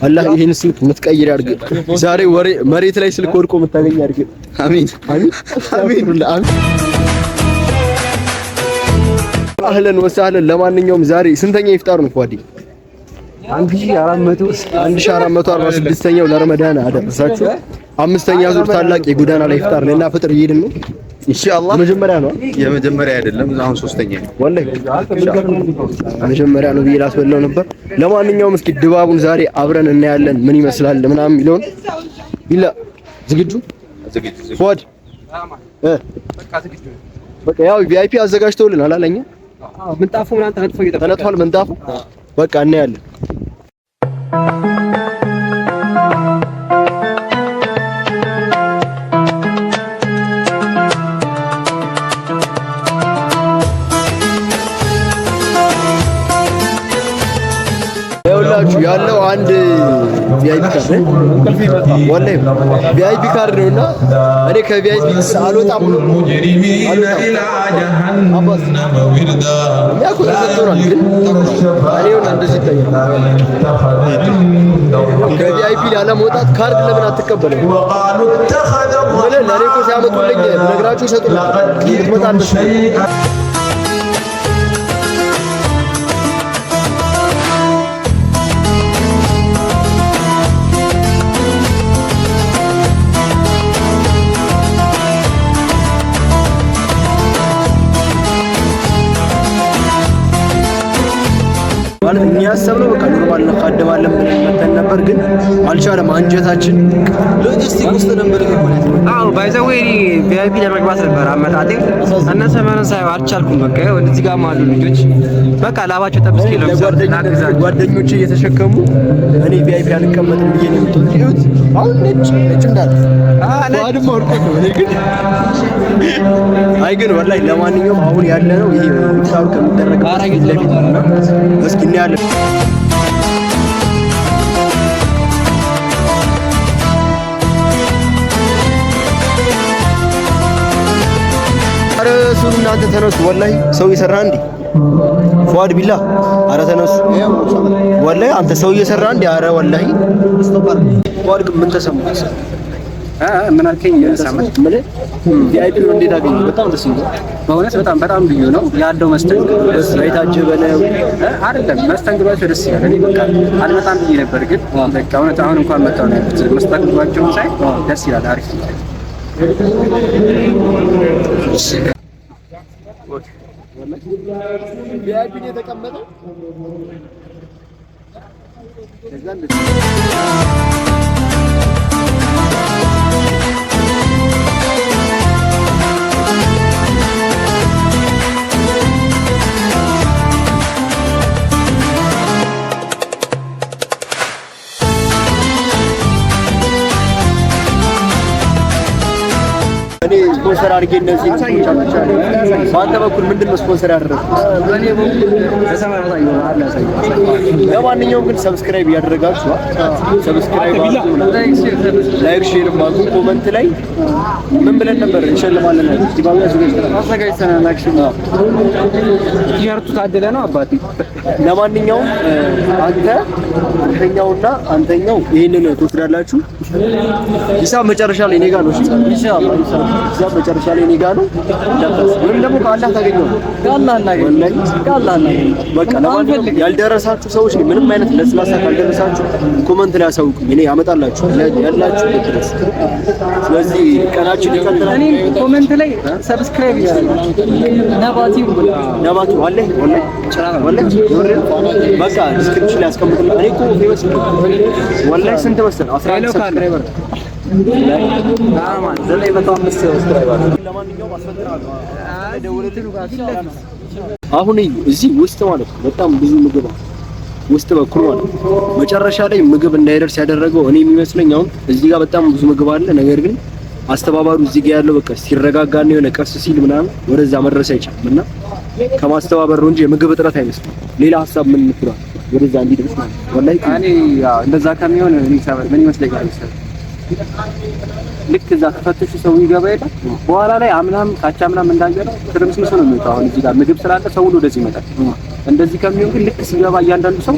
አላህ ይሄን ስልክ የምትቀይር ያድርግ። ዛሬ መሬት ላይ ስልክ ወድቆ የምታገኝ ያድርግ። አሚን አሚን አሚን አሚን። አህለን ወሰህለን። ለማንኛውም ዛሬ ስንተኛ ይፍጣር ነው ፏዲ? 1446ኛው ለረመዳን አደረሳችሁ። አምስተኛ ዙር ታላቅ የጎዳና ላይ ይፍጣር ለና ፍጥር እየሄድን ነው ኢንሻአላህ። መጀመሪያ ነው የመጀመሪያ አይደለም፣ አሁን ሶስተኛ ነው። ወላሂ መጀመሪያ ነው ብዬ ላስበላው ነበር። ለማንኛውም እስኪ ድባቡን ዛሬ አብረን እናያለን ምን ይመስላል ምናምን የሚለውን። ቢላ ዝግጁ ፏድ? በቃ ያው ቪአይፒ አዘጋጅተውልናል አለኛ። ምንጣፉ ምናምን ተነጥፏል። ምንጣፉ በቃ እናያለን። ያለው አንድ ቪአይፒ ካርድ ወላሂ ቪአይፒ ካርድ ነውና እኔ ከቪአይፒ አልወጣም ብሎ ከቪአይፒ ላለመውጣት ካርድ ለምን አትቀበልም? ለኔ እኮ ሲያመጡልኝ ነግራችሁ ሰጡኝ ልትመጣለሽ ማለት እኛ ያሰብነው በቃ ኖርማል እንካደማለን ብለን መተን ነበር፣ ግን አልቻለም። አንጀታችን ሎጂስቲክ ውስጥ ነበር ማለት ነው። አዎ ባይዘው ወይ ቪአይፒ ለመግባት ነበር አመጣጤ እና ሰመረን ሳይው አልቻልኩም። በቃ ወደዚህ ጋር ማሉ ልጆች በቃ ላባቸው ጠብስ ኪሎ ጓደኞቼ እየተሸከሙ እኔ ቪአይፒ አልቀመጥም ብዬ ነው የምትወጪው። አሁን ነጭ እንዳለ ባድማ ወርቆ ነው እኔ ግን አይ ግን ወላሂ ለማንኛውም አሁን ያለነው ይሄ ኢፍጣሩ ከሚደረገው ለፊት ነው። እስኪ እናያለን። ኧረ እሱን እናንተ ተነሱ። ወላሂ ሰው እየሰራ እንዴ ፏድ ቢላ። ኧረ ተነሱ ወላሂ አንተ ሰው እየሰራ እንዴ። ኧረ ወላሂ ፏድ ግን ምን ተሰማህ? ምን አልከኝ? ሳመት ማለት ቪአይፒ ነው። እንዴት አገኘ? በጣም ደስ ይላል በእውነት በጣም ልዩ ነው ያለው መስተንግዶ። በስራይታችሁ በለው አይደለም መስተንግዶአቸው ደስ ይላል። እኔ በቃ አልመጣም ብዬ ነበር፣ ግን በቃ እውነት አሁን እንኳን መጣሁ ነው ያሉት። መስተንግዶአቸውን ሳይ ደስ ይላል። አሪፍ ነው። ቪአይፒ ነው የተቀመጠው። እኔ ስፖንሰር አድርጌ እንደዚህ በአንተ በኩል ምንድን ነው ስፖንሰር ያደረግኩት? በእኔ በኩል ተሰማራታ ይሆናል። ለማንኛውም ግን ሰብስክራይብ ያደረጋችሁ ሰብስክራይብ ላይክ ሼር ማጉ ኮሜንት ላይ ምን ብለን ነበር እንሸልማለን አይደል? ዲባባ አዘጋጅተናል። አክሽን ይርቱ ታደለ ነው አባቴ። ለማንኛውም አንተኛው ይሄንን ትወስዳላችሁ። ሂሳብ መጨረሻ ላይ እኔ ጋር ነው። ኢንሻአላህ ሂሳብ መጨረሻ ላይ እኔ ጋር ነው። ምንም ደግሞ ከአላህ ታገኘው ከአላህ በቃ ለማንኛውም ያልደረሳችሁ ሰዎች ምንም አይነት ለስላሳ ካልደረሳችሁ ኮሜንት ላይ አሳውቁኝ፣ እኔ አመጣላችሁ ያላችሁ ድረስ። ስለዚህ ቀናችን ይቀጥላል። እኔ ኮሜንት ላይ ሰብስክራይብ ያደርጋችሁ ነባቲ ወላሂ በቃ ዲስክሪፕሽን ላይ አስቀምጥልኝ። እኔ እኮ ፌመስ ወላሂ ስንት መሰለህ 11 ሰብስክራይበር አሁን እዚህ ውስጥ ማለት ነው በጣም ብዙ ምግብ ውስጥ በኩል ማለት ነው። መጨረሻ ላይ ምግብ እንዳይደርስ ያደረገው እኔ የሚመስለኝ አሁን እዚህ ጋር በጣም ብዙ ምግብ አለ። ነገር ግን አስተባባሩ እዚህ ጋር ያለው በቃ ሲረጋጋ ነው የሆነ ቀስ ሲል ምናምን ወደዛ መድረስ አይቻልም እና ከማስተባበር ነው እንጂ የምግብ እጥረት አይመስልም። ሌላ ሀሳብ ምን ምትራል ወደዛ እንዲደርስ ማለት ወላሂ እኔ ያው እንደዛ ከሚሆን እኔ ሰበብ ምን ይመስለኛል ልክ እዛ ተፈትሹ ሰው ይገባ ይላል። በኋላ ላይ አምናም ካቻምናም እንዳንገረው ትርምስምስ ነው የሚወጣው። አሁን እዚህ ጋር ምግብ ስላለ ሰው ሁሉ ወደዚህ ይመጣል። እንደዚህ ከሚሆን ግን ልክ ሲገባ እያንዳንዱ ሰው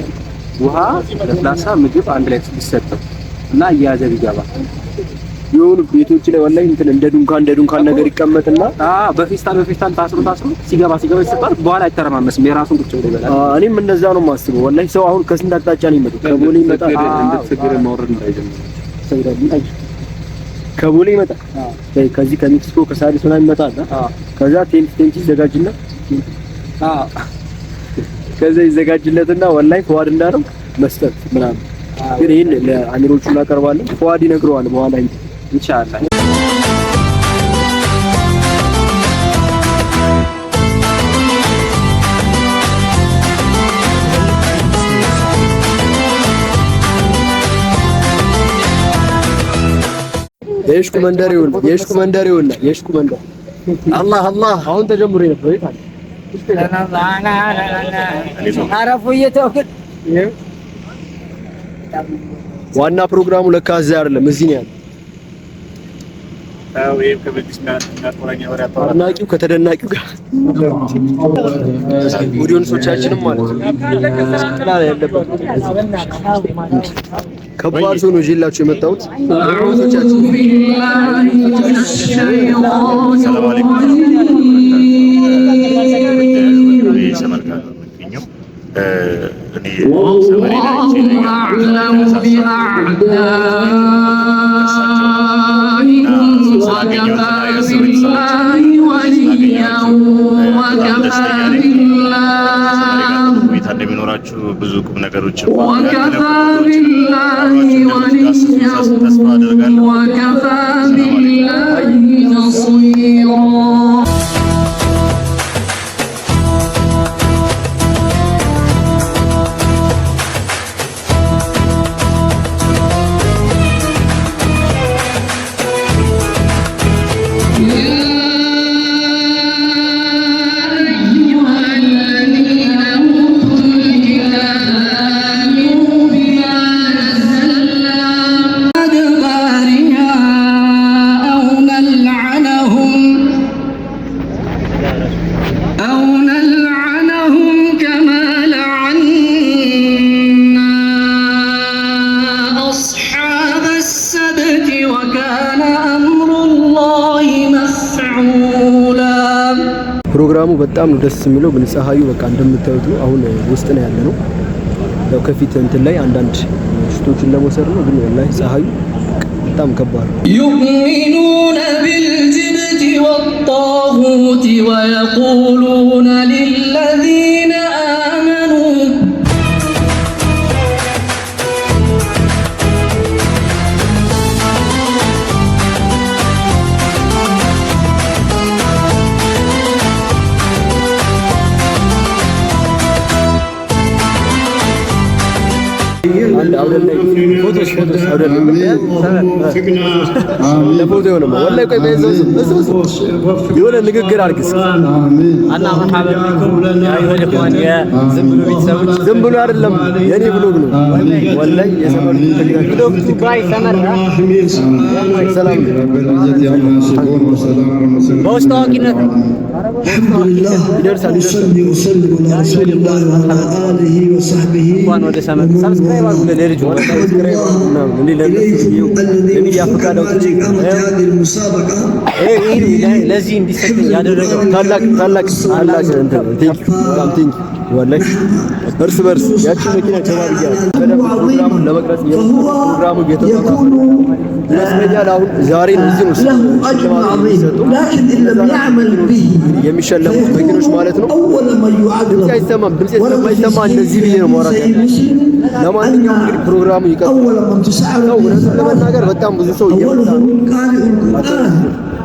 ውሃ፣ ለስላሳ ምግብ አንድ ላይ ሲሰጠው እና እያያዘ ቢገባ የሆኑ ቤቶች ላይ ወላሂ እንትን እንደ ዱንካን ነገር ይቀመጥና በፌስታል ታስሮ ሲገባ ይሰጣል። በኋላ አይተረማመስም የራሱን ቁጭ ብሎ ይበላል። እኔም እንደዛ ነው የማስበው ወላሂ። ሰው አሁን ከስንት አቅጣጫ ነው የሚመጣው? ከቦሌ ይመጣል። እንድትሰግር ማውረድ እንዳይጀምር ከቦሌ ይመጣል። ከዚህ ከሜክሲኮ ከሳሪስ ምናምን ይመጣል። ከዛ ቴንቲ ይዘጋጅና ከዛ ይዘጋጅለትና ወላሂ ፈዋድ እንዳለው መስጠት ምናምን። ግን ይሄን ለአሚሮቹ እናቀርባለን። ፈዋድ ይነግረዋል በኋላ ኢንሻአላህ። የሽኩ መንደር አላህ አሁን ተጀምሮ ነበር ይታል ዋና ፕሮግራሙ ለካ እዚህ አይደለም፣ እዚህ ነው ያለው። አድናቂው ከተደናቂው ጋር ኦዲየንሶቻችንም ማለት ነው ያለበት ከባድ ሰው ነው ይዤላችሁ የመጣሁት። ኦዲየንሶቻችን ሰላም አለይኩም እንደሚኖራችሁ ብዙ ቁም ነገሮች ተስፋ አደርጋለሁ። ፕሮግራሙ በጣም ነው ደስ የሚለው። ግን ፀሐዩ በቃ እንደምታዩት ነው። አሁን ውስጥ ነው ያለነው። ያው ከፊት እንትን ላይ አንዳንድ ሽቶችን ለመውሰድ ነው። ግን ወላሂ ፀሐዩ በጣም ከባድ ነው። يؤمنون بالجبت والطاغوت ويقولون للذين آمنوا ፎቶስ የሆነ ንግግር አድርግስ አና መሐመድ ዝም ብሎ አይደለም የኔ ብሎግ ነው ወላሂ የሰመር ብሎግ ዱባይ ሰመር ሰላም በውስጥ ታዋቂነት ይደርሳል እንኳን ወደ ሰመር ሰብስክራይብ አድርጉ ለልጅ ለዚህ እንዲሰጥ ያደረገው ታላቅ ወላሂ እርስ በርስ ያቺ መኪና ከባብያ ፕሮግራሙን ለመቅረጽ ፕሮግራሙ እየተጠናቀቀ ይመስለኛል። አሁን ዛሬ ነው የሚሸለሙት መኪኖች ማለት ነው። ድምጽ አይሰማም። ድምጽ የማይሰማ እንደዚህ ብዬ ነው ማውራት ያለው። ለማንኛውም እንግዲህ ፕሮግራሙ ይቀጥላል። እውነቱን ለመናገር በጣም ብዙ ሰው እየመጣ ነው።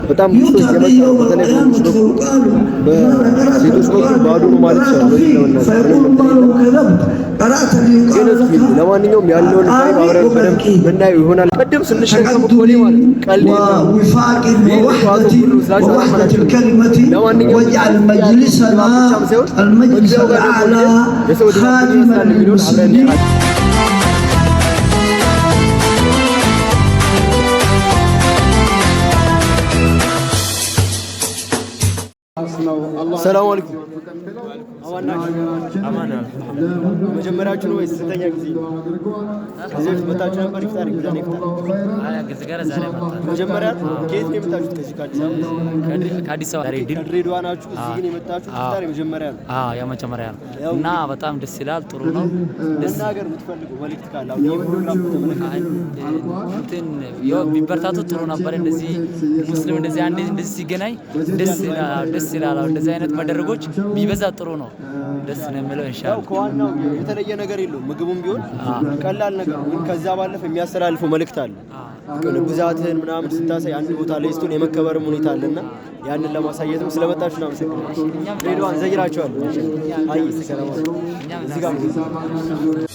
በጣም ብዙ ሰው እየመጣ ነው። በተለይ በሴቶች በኩል ባዶ ነው ማለት ይችላል። ለማንኛውም ያለውን ታይ አብረን በደንብ ምናየው ይሆናል። ቀደም ስንሸከም ኮሌ ማለት ቀልድ ለማንኛውም ሰላም አለይኩም። አማን መጀመሪያችሁ ነው ወይስ ስንተኛ ጊዜ? ከዚህ በፊት መጣችሁ ነበር? ይፍጣር ይብዛን ይፍጣር። አያ ግዝ ጋር ዛሬ መጣችሁ። መጀመሪያ ከየት ነው የመጣችሁት? ከዚህ ከአዲስ አበባ ድሬዳዋ ናችሁ? እዚህ ግን የመጣችሁት ይፍጣር የመጀመሪያ ነው? አዎ የመጀመሪያ ነው እና በጣም ደስ ይላል። ጥሩ ነው። ደስ ሀገር የምትፈልጉ መልእክት ካለ አሁን የፕሮግራም እንትን ቢበርታቱ ጥሩ ነበር። እንደዚህ ሙስሊም እንደዚህ አንድ እንደዚህ ሲገናኝ ደስ ይላል። እንደዚህ አይነት መደረጎች ቢበዛ ጥሩ ነው። ደስ ነው የሚለው ኢንሻአላህ። ከዋናው የተለየ ነገር የለውም። ምግቡም ቢሆን ቀላል ነገር ግን ከዛ ባለፈ የሚያስተላልፈው መልእክት አለ። ብዛትህን ምናምን ስታሳይ አንድ ቦታ ላይ ስትሆን የመከበርም ሁኔታ አለና ያንን ለማሳየትም ስለመጣችሁ ነው። አመሰግናለሁ። ሬድዋን ዘይራቸዋለሁ። አይ ሰላም እዚህ ጋር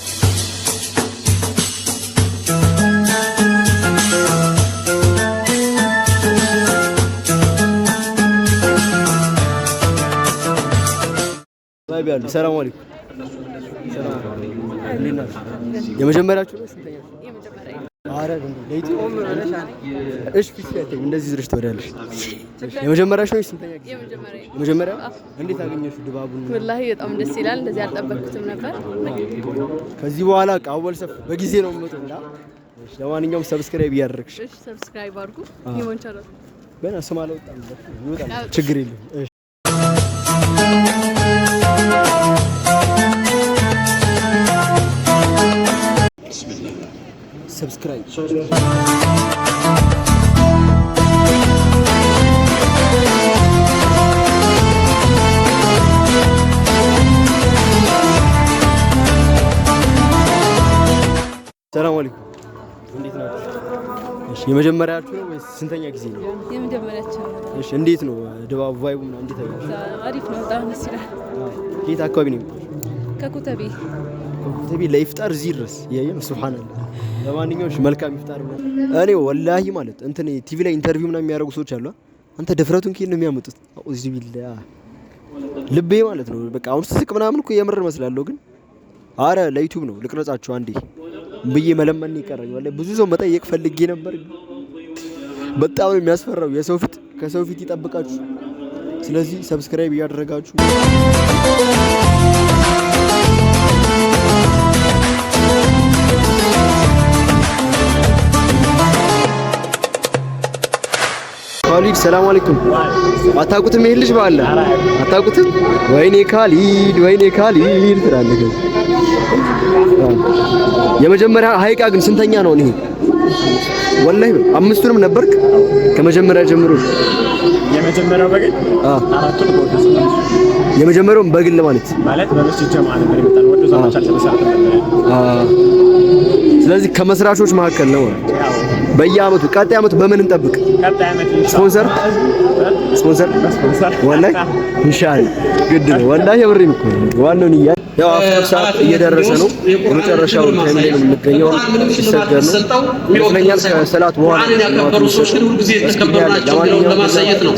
ባይቢያለሁ። ሰላም አለይኩም። ሰላም አለይኩም። የመጀመሪያችሁ ነው ስንተኛ? የመጀመሪያ አረ ለይቶም እሺ ፍትያተኝ እንደዚህ ዝርሽ ትወዳለሽ። የመጀመሪያሽ ነው ስንተኛ ጊዜ? የመጀመሪያ እንዴት አገኘሽው ድባቡን? ወላሂ በጣም ደስ ይላል። እንደዚህ አልጠበቅኩትም ነበር። ከዚህ በኋላ ቃወል ሰፍ በጊዜ ነው የምመጣውና እሺ ለማንኛውም ሰብስክራይብ ያደርግሽ። እሺ ሰብስክራይብ አድርጉ። ይሞን ቻናል ገና ስም አልወጣም ይወጣል። ችግር የለም። እሺ ሰብስክራይብ ሰላም አለይኩም። እንዴት ናችሁ? እሺ የመጀመሪያችሁ ነው ወይስ ስንተኛ ጊዜ ነው? የመጀመሪያችሁ ነው። እሺ እንዴት ነው ድባቡ ቫይቡ ምናምን እንዴት ነው? አሪፍ ነው። በጣም ደስ ይላል። የት አካባቢ ነው? ከኩተቤ ለኢፍጣር እዚህ ድረስ ያየን ሱብሃንአላህ። ለማንኛውም መልካም ኢፍጣር ነው። እኔ ወላሂ ማለት እንትን ቲቪ ላይ ኢንተርቪው ምናምን የሚያደርጉ ሰዎች አሉ። አንተ ድፍረቱን ከየት ነው የሚያመጡት? አውዚ ቢላ ልቤ ማለት ነው። በቃ አሁን ስስቅ ምናምን እኮ የምር መስላለሁ፣ ግን አረ ለዩቲዩብ ነው ልቅረጻቸው አንዴ ብዬ መለመን ይቀርኝ። ወላሂ ብዙ ሰው መጠየቅ ፈልጌ ነበር። በጣም ነው የሚያስፈራው። የሰው ፊት ከሰው ፊት ይጠብቃችሁ። ስለዚህ ሰብስክራይብ እያደረጋችሁ ካሊድ ሰላም አለይኩም። አታውቁትም? ይሄ ልጅ ባለ አታውቁትም? ወይኔ ካሊድ ትላለህ። የመጀመሪያ ሀይቃ ግን ስንተኛ ነው? እኔ ወላሂ አምስቱንም ነበርክ ከመጀመሪያ ጀምሮ? የመጀመሪያው በግል አራቱን ወደዛ የመጀመሪያውን በግል ማለት በመስጂድ ጀማዓ ነበር የመጣው። ወደዛ ማቻል ተመሰረተ። ስለዚህ ከመስራቾች መካከል ነው። በየአመቱ ቀጣይ አመቱ በምን እንጠብቅ? ቀጣይ አመት ስፖንሰር ወላሂ ኢንሻአላህ ግድ ነው። ወላሂ የብሬን እኮ ዋናው ንያ ያው አፍጥር ሰዓት እየደረሰ ነው። የመጨረሻው ታይም ላይ ነው የምንገኘው። ሲሰገድ ነው ይመስለኛል። ከሰላት በኋላ ነው። ለማሳየት ነው።